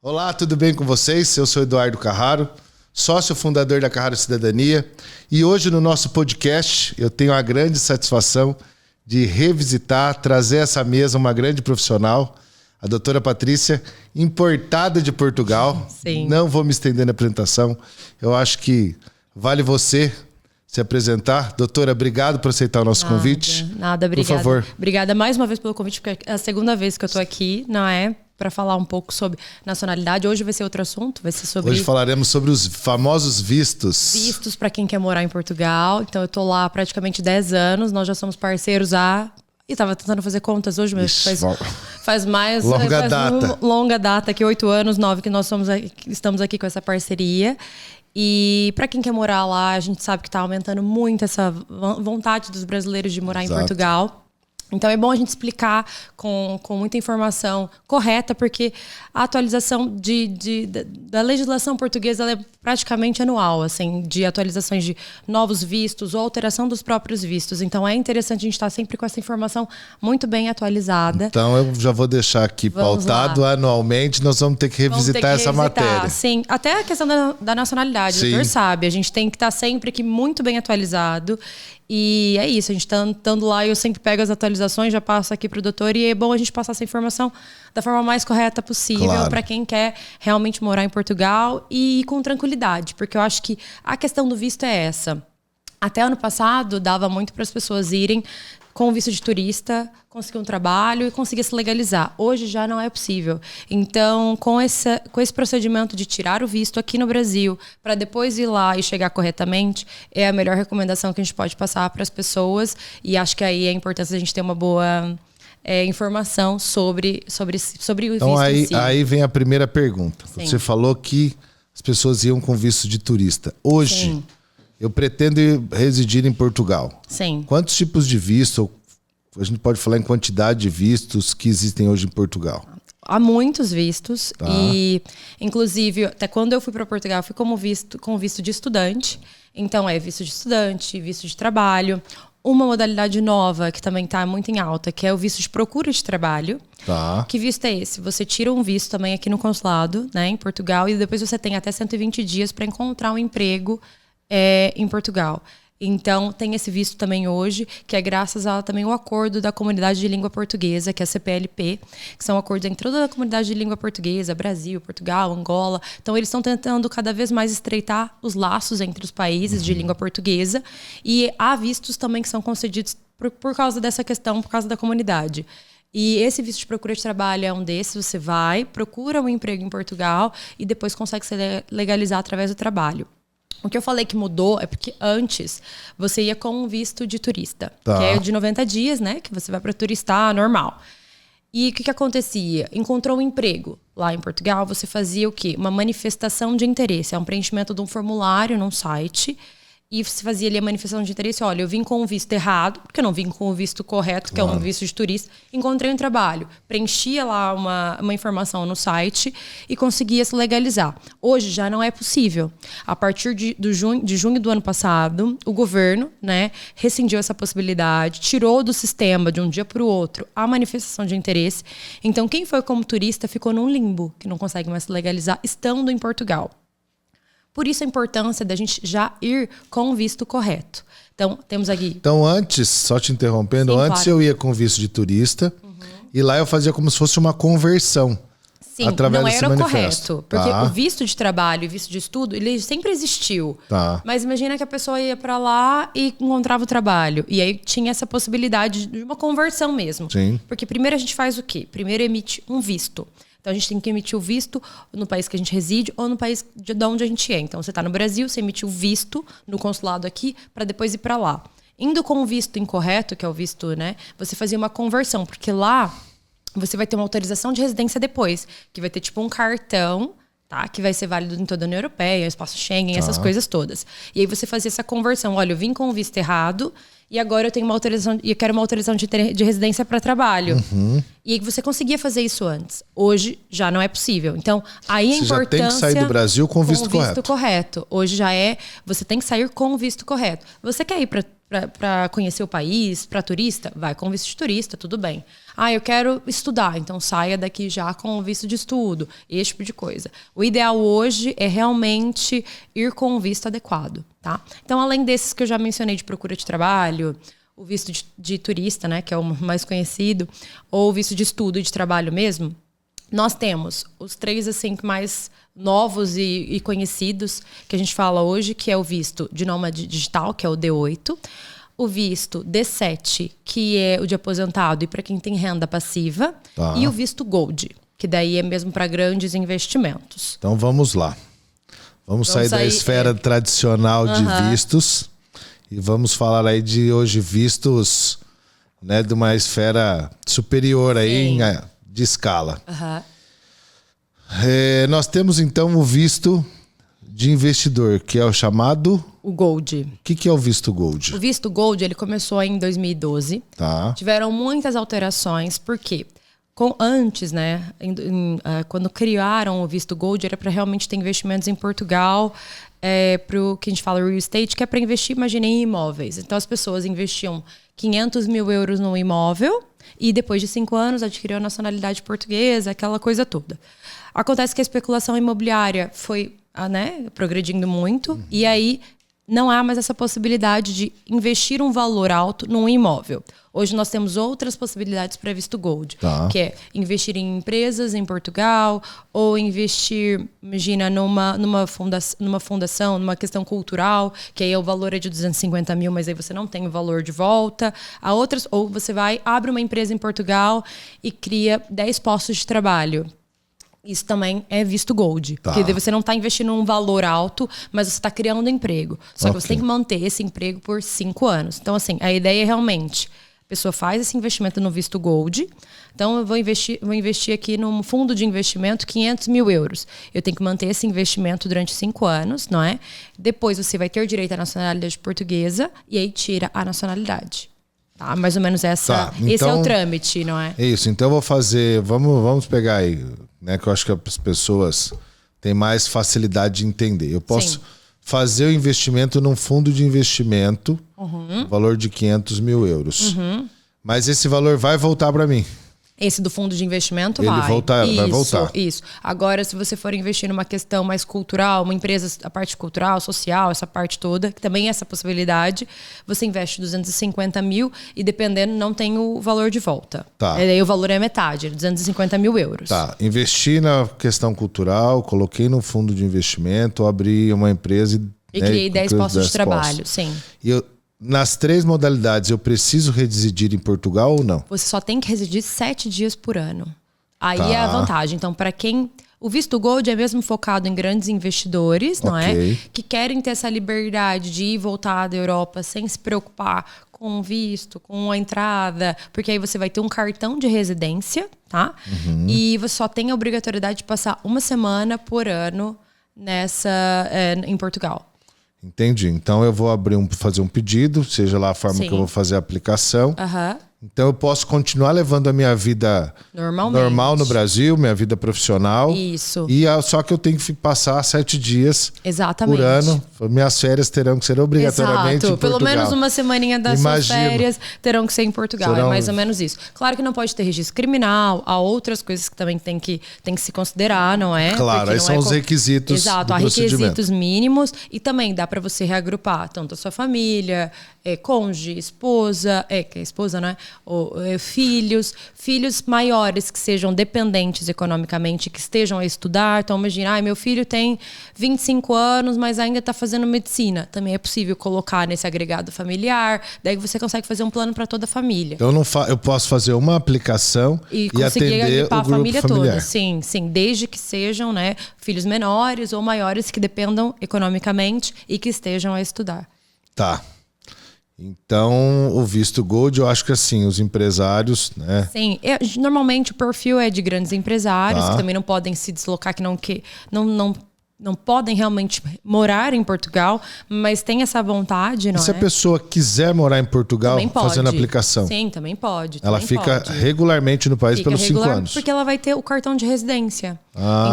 Olá, tudo bem com vocês? Eu sou Eduardo Carraro, sócio fundador da Carraro Cidadania, e hoje no nosso podcast eu tenho a grande satisfação de revisitar, trazer a essa mesa uma grande profissional, a doutora Patrícia, importada de Portugal. Sim. Não vou me estender na apresentação, eu acho que vale você se apresentar. Doutora, obrigado por aceitar o nosso convite. Nada, obrigada. Por favor. Obrigada mais uma vez pelo convite, porque é a segunda vez que eu estou aqui, não é? Para falar um pouco sobre nacionalidade. Hoje vai ser outro assunto, vai ser sobre... Hoje falaremos sobre os famosos vistos. Vistos para quem quer morar em Portugal. Então eu tô lá há praticamente 10 anos, nós já somos parceiros há... E tava tentando fazer contas hoje mesmo. Faz mais... Longa data. Longa data, aqui 8 anos, 9 que nós estamos aqui com essa parceria. E para quem quer morar lá, a gente sabe que está aumentando muito essa vontade dos brasileiros de morar Exato. em Portugal. Então é bom a gente explicar com muita informação correta, porque a atualização da legislação portuguesa ela é praticamente anual, assim, de atualizações de novos vistos ou alteração dos próprios vistos. Então é interessante a gente estar sempre com essa informação muito bem atualizada. Então eu já vou deixar aqui pautado anualmente, nós vamos ter que revisitar essa matéria. Sim, até a questão da nacionalidade, Sim. O doutor sabe, a gente tem que estar sempre aqui muito bem atualizado. E é isso, a gente estando lá, eu sempre pego as atualizações, já passo aqui para o doutor, e é bom a gente passar essa informação da forma mais correta possível, Claro. para quem quer realmente morar em Portugal e com tranquilidade, porque eu acho que a questão do visto é essa. Até ano passado, dava muito para as pessoas irem com visto de turista, conseguir um trabalho e conseguir se legalizar. Hoje já não é possível. Então, com esse procedimento de tirar o visto aqui no Brasil, para depois ir lá e chegar corretamente, é a melhor recomendação que a gente pode passar para as pessoas. E acho que aí é a importância da gente ter uma boa informação sobre o visto em si. Aí vem a primeira pergunta. Sim. Você falou que as pessoas iam com visto de turista. Hoje, Sim. eu pretendo residir em Portugal. Sim. Quantos tipos de visto, a gente pode falar em quantidade de vistos que existem hoje em Portugal? Há muitos vistos. Tá. E, inclusive, até quando eu fui para Portugal, eu fui com visto de estudante. Então, é visto de estudante, visto de trabalho. Uma modalidade nova, que também está muito em alta, que é o visto de procura de trabalho. Tá. Que visto é esse? Você tira um visto também aqui no consulado, né, em Portugal, e depois você tem até 120 dias para encontrar um emprego em Portugal. Então, tem esse visto também hoje, que é graças a também o acordo da Comunidade de Língua Portuguesa, que é a CPLP, que são acordos entre toda a comunidade de língua portuguesa, Brasil, Portugal, Angola. Então, eles estão tentando cada vez mais estreitar os laços entre os países de língua portuguesa. E há vistos também que são concedidos por causa dessa questão, por causa da comunidade. E esse visto de procura de trabalho é um desses. Você vai, procura um emprego em Portugal e depois consegue se legalizar através do trabalho. O que eu falei que mudou é porque antes você ia com um visto de turista, Tá. que é de 90 dias, né? Que você vai para turistar normal. E o que acontecia? Encontrou um emprego lá em Portugal, você fazia o quê? Uma manifestação de interesse. É um preenchimento de um formulário num site. E você fazia ali a manifestação de interesse. Olha, eu vim com o visto errado, porque eu não vim com o visto correto, que é um visto de turista. Encontrei um trabalho. Preenchia lá uma informação no site e conseguia se legalizar. Hoje já não é possível. A partir de junho do ano passado, o governo, né, rescindiu essa possibilidade, tirou do sistema de um dia para o outro a manifestação de interesse. Então, quem foi como turista ficou num limbo, que não consegue mais se legalizar, estando em Portugal. Por isso a importância da gente já ir com o visto correto. Então, temos aqui... Então, antes, só te interrompendo, Sim, antes claro. eu ia com visto de turista e lá eu fazia como se fosse uma conversão. Sim, através não desse era manifesto. correto. Porque Tá. o visto de trabalho e visto de estudo, ele sempre existiu. Tá. Mas imagina que a pessoa ia para lá e encontrava o trabalho. E aí tinha essa possibilidade de uma conversão mesmo. Sim. Porque primeiro a gente faz o quê? Primeiro emite um visto. Então a gente tem que emitir o visto no país que a gente reside ou no país de onde a gente é. Então você está no Brasil, você emitiu o visto no consulado aqui para depois ir para lá. Indo com o visto incorreto, que é o visto, né? Você fazia uma conversão, porque lá você vai ter uma autorização de residência depois, que vai ter tipo um cartão, tá? Que vai ser válido em toda a União Europeia, espaço Schengen, essas coisas todas. E aí você fazia essa conversão. Olha, eu vim com o visto errado e agora eu tenho uma autorização, e eu quero uma autorização de residência para trabalho. E aí você conseguia fazer isso antes. Hoje já não é possível. Então, aí a Você importância... já tem que sair do Brasil com o visto correto. correto. Hoje já é... Você tem que sair com o visto correto. Você quer ir para para conhecer o país, para turista, vai com visto de turista, tudo bem. Eu quero estudar, então saia daqui já com o visto de estudo, esse tipo de coisa. O ideal hoje é realmente ir com o visto adequado, tá? Então, além desses que eu já mencionei de procura de trabalho, o visto de turista, né, que é o mais conhecido, ou o visto de estudo e de trabalho mesmo, nós temos os 3 assim mais novos e conhecidos que a gente fala hoje, que é o visto de nômade digital, que é o D8, o visto D7, que é o de aposentado e para quem tem renda passiva, e o visto Gold, que daí é mesmo para grandes investimentos. Então vamos lá. Vamos sair da esfera tradicional de vistos e vamos falar aí de hoje vistos, né, de uma esfera superior aí de escala. Nós temos então o visto de investidor, que é o chamado... O Gold. O que é o visto Gold? O visto Gold, ele começou em 2012. Tá. Tiveram muitas alterações, porque antes, né, quando criaram o visto Gold, era para realmente ter investimentos em Portugal, para o que a gente fala real estate, que é para investir, imagine, em imóveis. Então as pessoas investiam 500 mil euros no imóvel e depois de 5 anos adquiriam a nacionalidade portuguesa, aquela coisa toda. Acontece que a especulação imobiliária foi, né, progredindo muito, e aí não há mais essa possibilidade de investir um valor alto num imóvel. Hoje nós temos outras possibilidades para visto Gold, que é investir em empresas em Portugal, ou investir, imagina, numa fundação, numa questão cultural, que aí o valor é de 250 mil, mas aí você não tem o valor de volta. Há outras, ou você abre uma empresa em Portugal e cria 10 postos de trabalho. Isso também é visto Gold. Porque você não está investindo um valor alto, mas você está criando emprego. Só que você tem que manter esse emprego por 5 anos. Então, assim, a ideia é realmente... A pessoa faz esse investimento no visto Gold. Então, eu vou investir aqui num fundo de investimento 500 mil euros. Eu tenho que manter esse investimento durante 5 anos, não é? Depois você vai ter direito à nacionalidade portuguesa e aí tira a nacionalidade. Tá? Mais ou menos esse é o trâmite, não é? Isso, então eu vou fazer... Vamos pegar aí... Né, que eu acho que as pessoas têm mais facilidade de entender. Eu posso fazer o investimento num fundo de investimento, valor de 500 mil euros. Mas esse valor vai voltar para mim. Esse do fundo de investimento vai voltar. Isso. Agora, se você for investir numa questão mais cultural, uma empresa, a parte cultural, social, essa parte toda, que também é essa possibilidade, você investe 250 mil e, dependendo, não tem o valor de volta. Aí o valor é metade, 250 mil euros. Investi na questão cultural, coloquei no fundo de investimento, abri uma empresa e criei 10 postos de trabalho, sim. E nas 3 modalidades, eu preciso residir em Portugal ou não? Você só tem que residir 7 dias por ano. Aí é a vantagem. Então, para quem... O visto Gold é mesmo focado em grandes investidores, não é? Que querem ter essa liberdade de ir e voltar da Europa sem se preocupar com o visto, com a entrada. Porque aí você vai ter um cartão de residência, tá? E você só tem a obrigatoriedade de passar 1 semana por ano em Portugal. Entendi. Então eu vou fazer um pedido, seja lá a forma que eu vou fazer a aplicação. Então eu posso continuar levando a minha vida normal no Brasil, minha vida profissional. Isso. Só que eu tenho que passar 7 dias por ano. Minhas férias terão que ser obrigatoriamente em Portugal. Pelo menos uma semaninha das suas férias terão que ser em Portugal. É mais ou menos isso. Claro que não pode ter registro criminal. Há outras coisas que também tem que se considerar, não é? Claro, aí são os requisitos. Exato, há requisitos mínimos. E também dá para você reagrupar tanto a sua família, cônjuge, esposa, que é esposa, né? Ou filhos maiores que sejam dependentes economicamente, que estejam a estudar. Então, imagina, meu filho tem 25 anos, mas ainda está fazendo medicina. Também é possível colocar nesse agregado familiar. Daí você consegue fazer um plano para toda a família. Então, eu posso fazer uma aplicação e atender o grupo a família familiar. Toda. Sim, desde que sejam, né, filhos menores ou maiores que dependam economicamente e que estejam a estudar. Tá. Então, o visto Gold, eu acho que assim, os empresários, né? Sim, normalmente o perfil é de grandes empresários que também não podem se deslocar, que não podem realmente morar em Portugal, mas tem essa vontade, não é? E se a pessoa quiser morar em Portugal fazendo a aplicação? Sim, também pode. Ela fica regularmente no país pelos 5 anos. Porque ela vai ter o cartão de residência.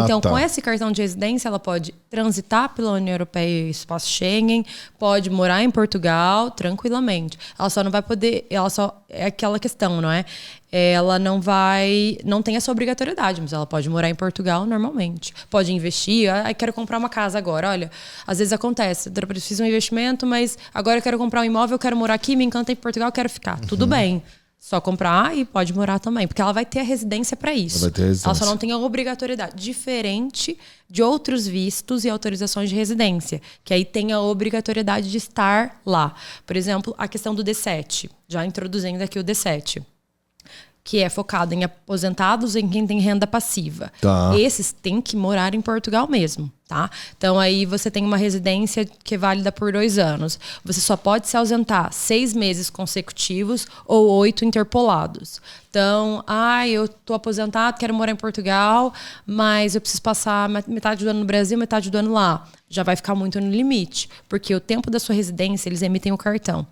Então, com esse cartão de residência, ela pode transitar pela União Europeia e Espaço Schengen, pode morar em Portugal tranquilamente. Ela só não vai poder... É aquela questão, não é? Ela não tem essa obrigatoriedade, mas ela pode morar em Portugal normalmente. Pode investir. Quero comprar uma casa agora. Olha, às vezes acontece. Eu preciso de um investimento, mas agora eu quero comprar um imóvel, eu quero morar aqui, me encanta em Portugal, eu quero ficar. Tudo bem. Só comprar e pode morar também. Porque ela vai ter a residência para isso. Ela só não tem a obrigatoriedade. Diferente de outros vistos e autorizações de residência. Que aí tem a obrigatoriedade de estar lá. Por exemplo, a questão do D7. Já introduzindo aqui o D7. Que é focado em aposentados em quem tem renda passiva. Esses têm que morar em Portugal mesmo, tá? Então aí você tem uma residência que é válida por 2 anos. Você só pode se ausentar 6 meses consecutivos ou 8 interpolados. Então, eu tô aposentado, quero morar em Portugal, mas eu preciso passar metade do ano no Brasil, metade do ano lá. Já vai ficar muito no limite, porque o tempo da sua residência, eles emitem o cartão.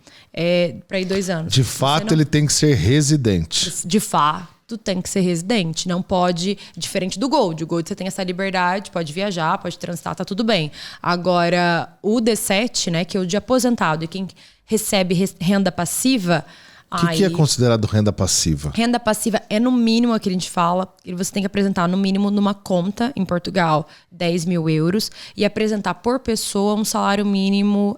Para ir 2 anos. De fato, ele tem que ser residente. De fato, tem que ser residente. Não pode, diferente do Gold. O Gold você tem essa liberdade, pode viajar, pode transitar, tá tudo bem. Agora, o D7, né, que é o de aposentado e quem recebe renda passiva... O que é considerado renda passiva? Renda passiva é no mínimo, que a gente fala, que você tem que apresentar no mínimo numa conta em Portugal 10 mil euros e apresentar por pessoa um salário mínimo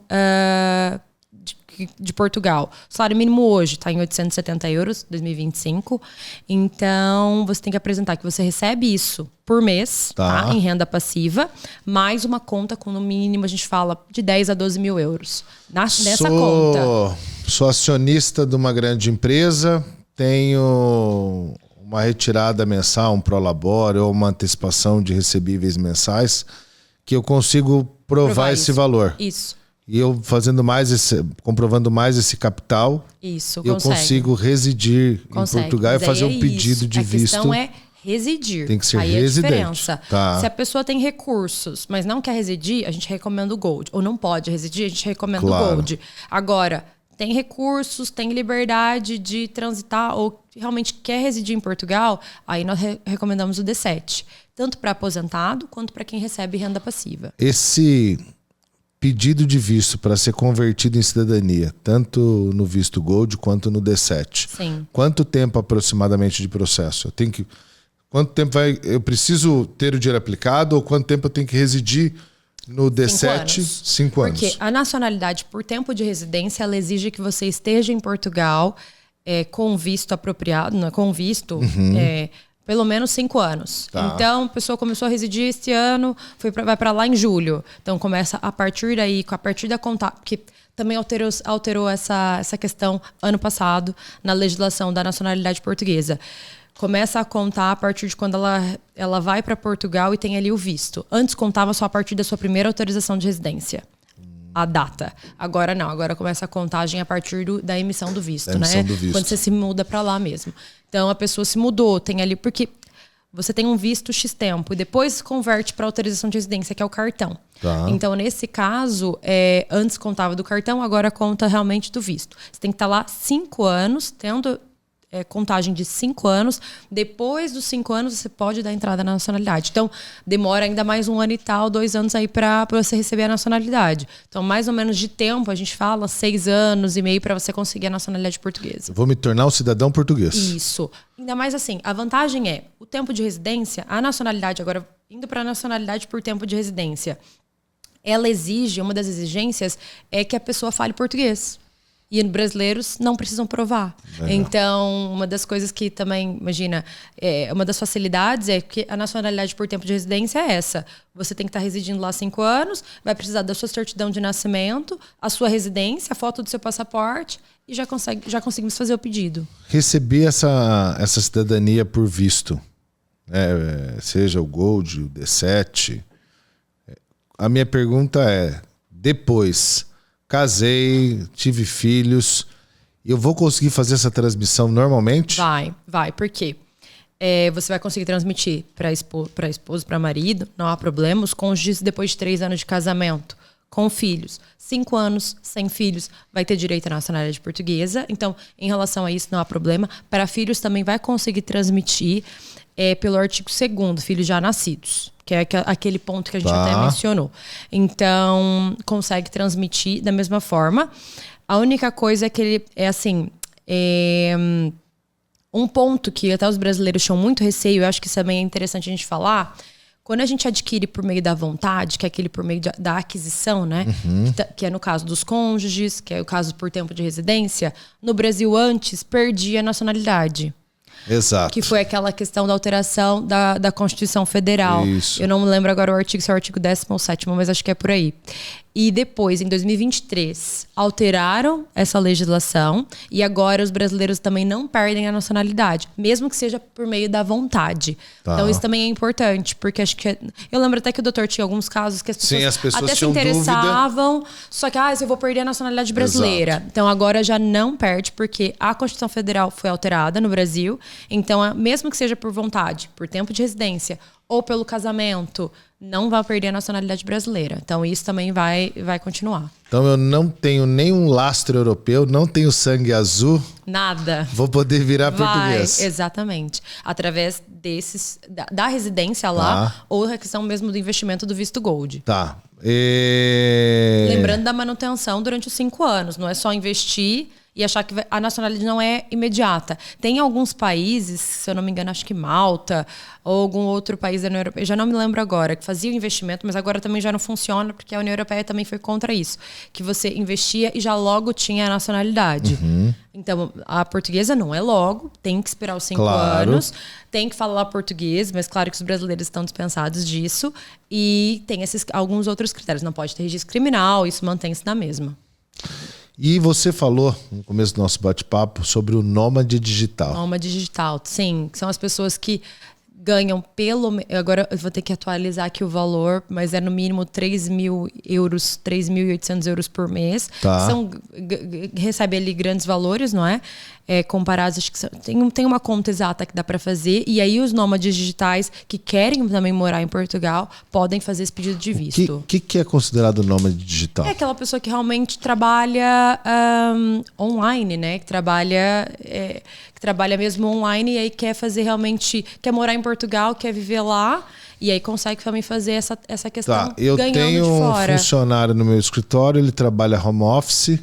de Portugal. O salário mínimo hoje está em 870 euros, 2025. Então, você tem que apresentar que você recebe isso por mês, tá, em renda passiva, mais uma conta com no mínimo, a gente fala, de 10 a 12 mil euros. Nessa conta. Sou acionista de uma grande empresa, tenho uma retirada mensal, um prolabore ou uma antecipação de recebíveis mensais, que eu consigo provar esse valor. Isso. E eu comprovando mais esse capital, eu consigo residir em Portugal e fazer um pedido de visto. A questão é residir. Tem que ser aí residente. É a diferença. Se a pessoa tem recursos, mas não quer residir, a gente recomenda o Gold. Ou não pode residir, a gente recomenda o Gold. Agora, tem recursos, tem liberdade de transitar ou realmente quer residir em Portugal, aí nós recomendamos o D7. Tanto para aposentado quanto para quem recebe renda passiva. Esse pedido de visto para ser convertido em cidadania, tanto no visto Gold quanto no D7. Sim. Quanto tempo aproximadamente de processo? Quanto tempo eu preciso ter o dinheiro aplicado ou quanto tempo eu tenho que residir no D7? 5 anos. Porque a nacionalidade por tempo de residência, ela exige que você esteja em Portugal com visto apropriado, com visto... pelo menos 5 anos. Então, a pessoa começou a residir este ano, vai para lá em julho. Então, começa a partir daí, a partir da conta... Porque também alterou essa questão ano passado na legislação da nacionalidade portuguesa. Começa a contar a partir de quando ela vai para Portugal e tem ali o visto. Antes contava só a partir da sua primeira autorização de residência. A data. Agora não, agora começa a contagem a partir da emissão do visto, né? Quando você se muda para lá mesmo. Então a pessoa se mudou, tem ali, porque você tem um visto X tempo e depois converte para autorização de residência, que é o cartão. Então, nesse caso, antes contava do cartão, agora conta realmente do visto. Você tem que estar lá 5 anos, tendo contagem de 5 anos. Depois dos 5 anos, você pode dar entrada na nacionalidade. Então, demora ainda mais 1 ano e tal, 2 anos aí para você receber a nacionalidade. Então, mais ou menos de tempo, a gente fala 6 anos e meio para você conseguir a nacionalidade portuguesa. Eu vou me tornar um cidadão português. Isso. Ainda mais assim, a vantagem é o tempo de residência, a nacionalidade, agora indo para a nacionalidade por tempo de residência, ela exige, uma das exigências é que a pessoa fale português. E brasileiros não precisam provar. Então, uma das coisas que também, imagina, uma das facilidades é que a nacionalidade por tempo de residência é essa. Você tem que estar residindo lá 5 anos, vai precisar da sua certidão de nascimento, a sua residência, a foto do seu passaporte e já conseguimos fazer o pedido. Receber essa cidadania por visto, seja o Gold, o D7. A minha pergunta é, depois... Casei, tive filhos. Eu vou conseguir fazer essa transmissão normalmente? Vai. Por quê? Você vai conseguir transmitir para esposa, para marido, não há problema. Os cônjuges, depois de 3 anos de casamento, com filhos. 5 anos, sem filhos, vai ter direito à nacionalidade portuguesa. Então, em relação a isso, não há problema. Para filhos também vai conseguir transmitir pelo artigo 2º, filhos já nascidos. Que é aquele ponto que a gente até mencionou. Então, consegue transmitir da mesma forma. A única coisa é que ele é assim... um ponto que até os brasileiros tinham muito receio, eu acho que isso também é interessante a gente falar... Quando a gente adquire por meio da vontade, que é aquele por meio da aquisição, né? Que é no caso dos cônjuges, que é o caso por tempo de residência, no Brasil antes perdia a nacionalidade. Exato. Que foi aquela questão da alteração da Constituição Federal. Isso. Eu não me lembro agora o artigo, se é o artigo 17º, mas acho que é por aí. E depois, em 2023, alteraram essa legislação e agora os brasileiros também não perdem a nacionalidade, mesmo que seja por meio da vontade. Então isso também é importante, porque acho que... Eu lembro até que o doutor tinha alguns casos que as pessoas até se interessavam, dúvida. Só que, eu vou perder a nacionalidade brasileira. Exato. Então agora já não perde, porque a Constituição Federal foi alterada no Brasil. Então, mesmo que seja por vontade, por tempo de residência ou pelo casamento, não vai perder a nacionalidade brasileira. Então, isso também vai continuar. Então, eu não tenho nenhum lastro europeu, não tenho sangue azul. Nada. Vou poder virar português. Exatamente. Através da residência lá, ou a questão mesmo do investimento do visto Gold. Tá. Lembrando da manutenção durante os 5 anos. Não é só investir e achar que a nacionalidade não é imediata. Tem alguns países, se eu não me engano, acho que Malta ou algum outro país da União Europeia, já não me lembro agora, que fazia o investimento, mas agora também já não funciona, porque a União Europeia também foi contra isso. Que você investia e já logo tinha a nacionalidade. Então, a portuguesa não é logo, tem que esperar os 5 anos, tem que falar português, mas claro que os brasileiros estão dispensados disso. E tem alguns outros critérios. Não pode ter registro criminal, isso mantém-se na mesma. E você falou no começo do nosso bate-papo sobre o nômade digital. Nômade digital, sim. Que são as pessoas que ganham agora eu vou ter que atualizar aqui o valor, mas é no mínimo 3.000 euros, 3.800 euros por mês. Tá. Recebe ali grandes valores, não é? Comparados, acho que tem uma conta exata que dá para fazer. E aí os nômades digitais que querem também morar em Portugal podem fazer esse pedido de visto. O que é considerado nômade digital? É aquela pessoa que realmente trabalha online, né? Que trabalha mesmo online e aí quer fazer realmente... Quer morar em Portugal, quer viver lá... E aí consegue também fazer essa questão eu ganhando tenho de fora. Um funcionário no meu escritório, ele trabalha home office...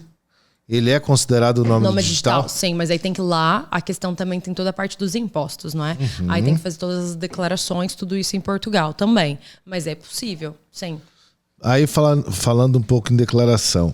Ele é considerado nômade digital? Sim, mas aí tem que ir lá, a questão também tem toda a parte dos impostos, não é? Aí tem que fazer todas as declarações, tudo isso em Portugal também. Mas é possível, sim. Aí falando um pouco em declaração,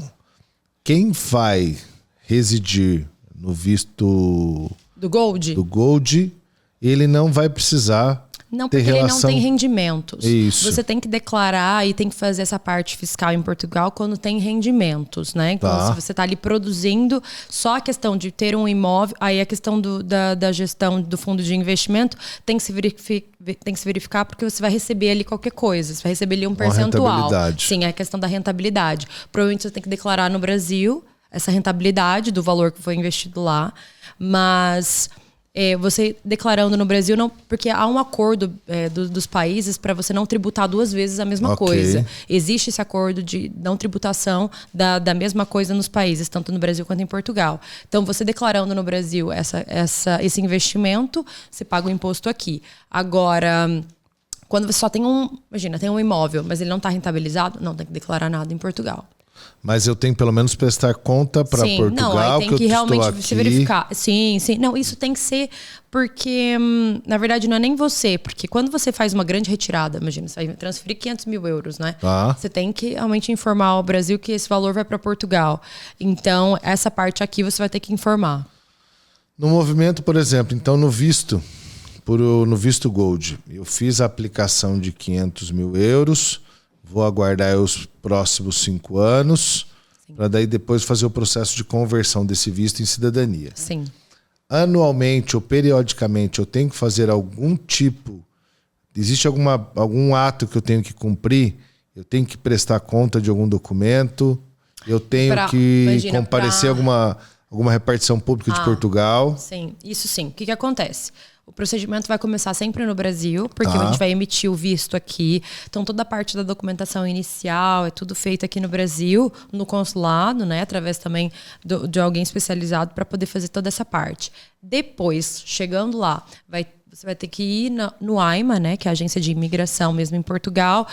quem vai residir no visto do Gold, ele não vai precisar... Não, porque ele não tem rendimentos. Isso. Você tem que declarar e tem que fazer essa parte fiscal em Portugal quando tem rendimentos, né? Então, se você está ali produzindo, só a questão de ter um imóvel, aí a questão da gestão do fundo de investimento tem que se verificar porque você vai receber ali qualquer coisa. Você vai receber ali um percentual. Sim, é a questão da rentabilidade. Provavelmente você tem que declarar no Brasil essa rentabilidade do valor que foi investido lá, mas... você declarando no Brasil, não, porque há um acordo dos países para você não tributar 2 vezes a mesma coisa. Existe esse acordo de não tributação da mesma coisa nos países, tanto no Brasil quanto em Portugal. Então, você declarando no Brasil esse investimento, você paga o imposto aqui. Agora, quando você só tem tem um imóvel, mas ele não está rentabilizado, não tem que declarar nada em Portugal. Mas eu tenho pelo menos prestar conta para Portugal, não, aí tem que realmente estou aqui. Se verificar. Sim. Não, isso tem que ser porque, na verdade, não é nem você. Porque quando você faz uma grande retirada, imagina, você vai transferir 500 mil euros, né? Você tem que realmente informar ao Brasil que esse valor vai para Portugal. Então, essa parte aqui você vai ter que informar. No movimento, por exemplo, então no visto Gold, eu fiz a aplicação de 500 mil euros... Vou aguardar os próximos 5 anos para daí depois fazer o processo de conversão desse visto em cidadania. Sim. Anualmente ou periodicamente eu tenho que fazer algum tipo... Existe algum ato que eu tenho que cumprir? Eu tenho que prestar conta de algum documento? Eu tenho que comparecer a alguma repartição pública de Portugal? Sim, isso sim. O que acontece? O procedimento vai começar sempre no Brasil, porque a gente vai emitir o visto aqui. Então, toda a parte da documentação inicial é tudo feito aqui no Brasil, no consulado, né? Através também de alguém especializado para poder fazer toda essa parte. Depois, chegando lá, você vai ter que ir no AIMA, né? Que é a agência de imigração mesmo em Portugal.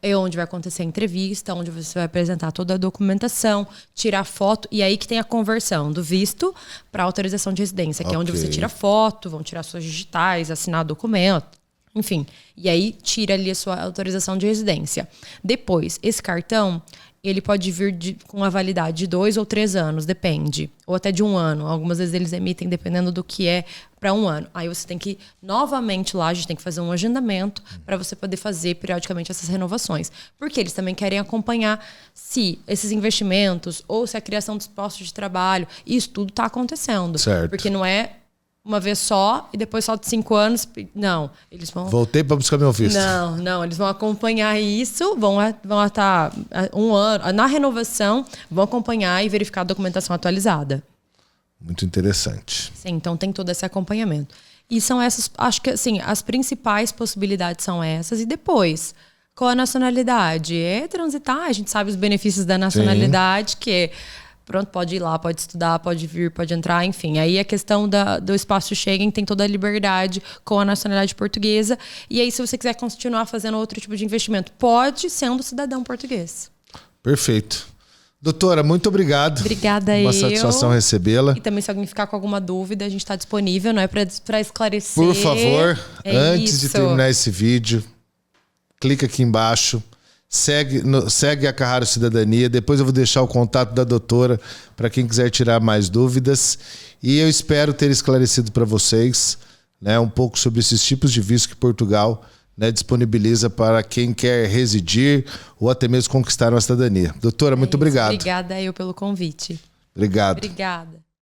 É onde vai acontecer a entrevista, onde você vai apresentar toda a documentação, tirar foto, e aí que tem a conversão do visto para autorização de residência, que é onde você tira foto, vão tirar suas digitais, assinar documento, enfim. E aí tira ali a sua autorização de residência. Depois, esse cartão, ele pode vir com a validade de 2 ou 3 anos, depende. Ou até de 1 ano. Algumas vezes eles emitem, dependendo do que é, para 1 ano. Aí você tem que ir novamente lá, a gente tem que fazer um agendamento para você poder fazer periodicamente essas renovações. Porque eles também querem acompanhar se esses investimentos ou se a criação dos postos de trabalho, isso tudo está acontecendo. Certo. Porque não é uma vez só e depois só de 5 anos. Não, eles vão... Voltei para buscar meu visto. Não, eles vão acompanhar isso, vão estar 1 ano, na renovação, vão acompanhar e verificar a documentação atualizada. Muito interessante. Sim, então tem todo esse acompanhamento. E são essas, acho que assim, as principais possibilidades são essas. E depois, qual a nacionalidade? É transitar, a gente sabe os benefícios da nacionalidade, que é... Pronto, pode ir lá, pode estudar, pode vir, pode entrar, enfim. Aí a questão do espaço Schengen tem toda a liberdade com a nacionalidade portuguesa. E aí, se você quiser continuar fazendo outro tipo de investimento, pode, sendo cidadão português. Perfeito. Doutora, muito obrigado. Obrigada Uma satisfação recebê-la. E também, se alguém ficar com alguma dúvida, a gente está disponível, não é para esclarecer. Por favor, antes de terminar esse vídeo, clica aqui embaixo. Segue a Carraro Cidadania. Depois eu vou deixar o contato da doutora para quem quiser tirar mais dúvidas. E eu espero ter esclarecido para vocês, né, um pouco sobre esses tipos de visto que Portugal, né, disponibiliza para quem quer residir ou até mesmo conquistar uma cidadania. Doutora, muito obrigado. Obrigada eu pelo convite. Obrigado. Obrigada.